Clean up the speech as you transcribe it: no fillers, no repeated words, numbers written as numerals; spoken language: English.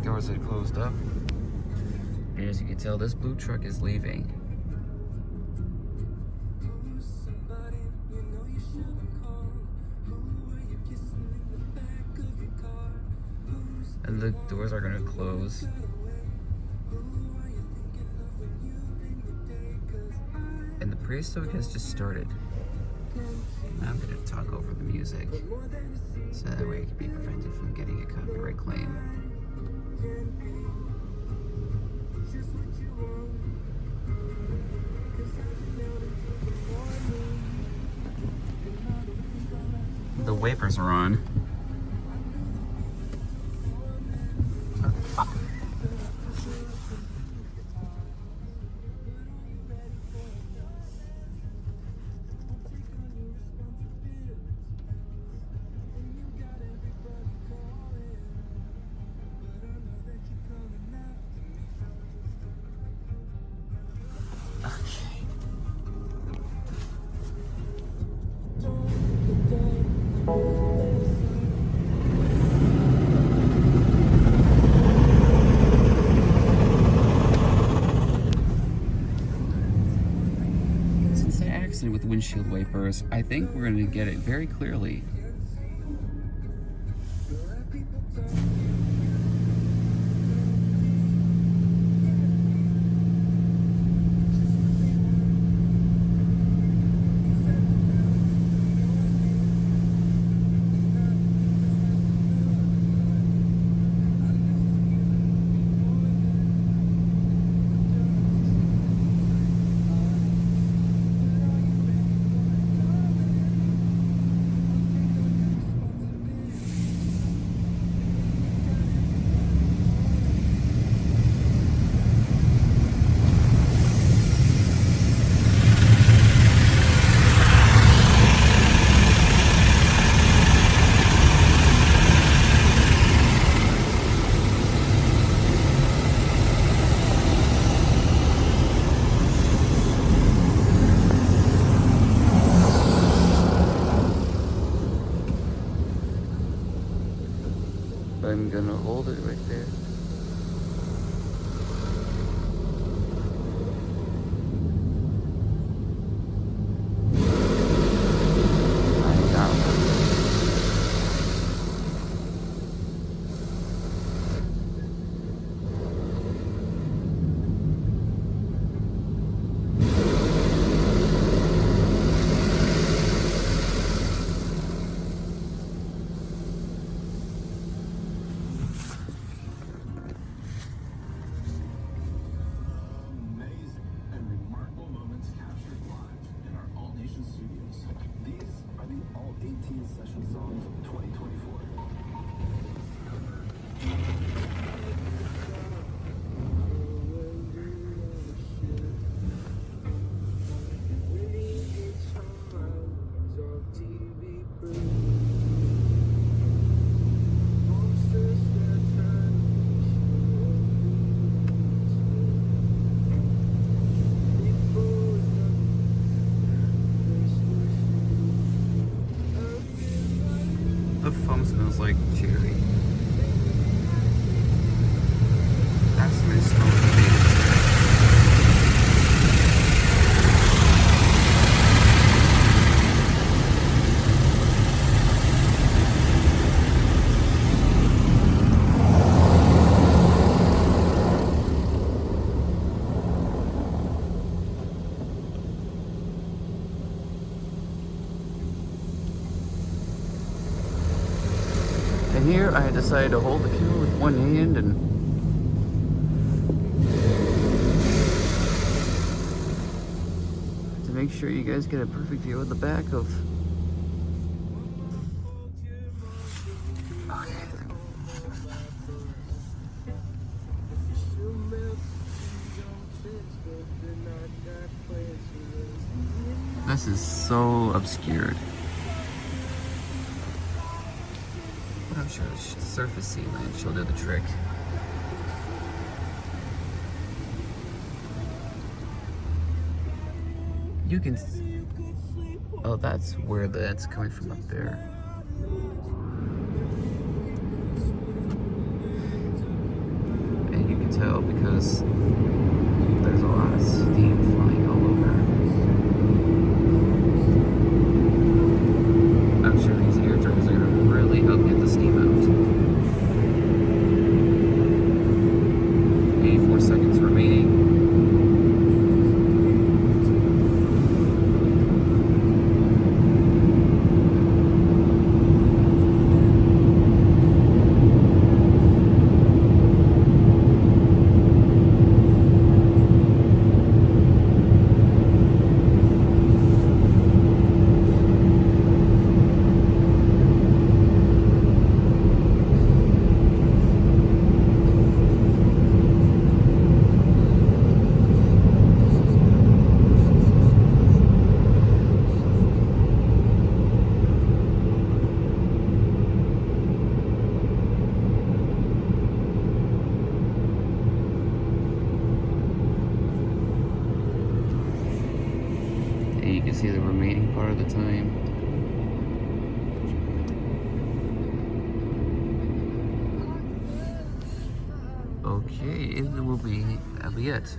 Doors are closed up. And as you can tell, this blue truck is leaving. And the doors are going to close. And the Prehistoric has just started. I'm going to talk over the music so that way it can be prevented from getting a copyright claim. The wipers are on. Since the accident with windshield wipers, I think we're going to get it very clearly. I'm gonna hold it right there. I got one. The foam smells like cherry. That's my smell. And here I decided to hold the camera with one hand and to make sure you guys get a perfect view of the back of. Okay. This is so obscured. I'm sure the surface sea lane she'll do the trick. You can. Oh, that's where that's coming from up there. notice there's a lot of steam flying all over. I'm sure these air dryers are going to really help get the steam out. 84 seconds remaining. You can see the remaining part of the time. Okay, and that'll be it.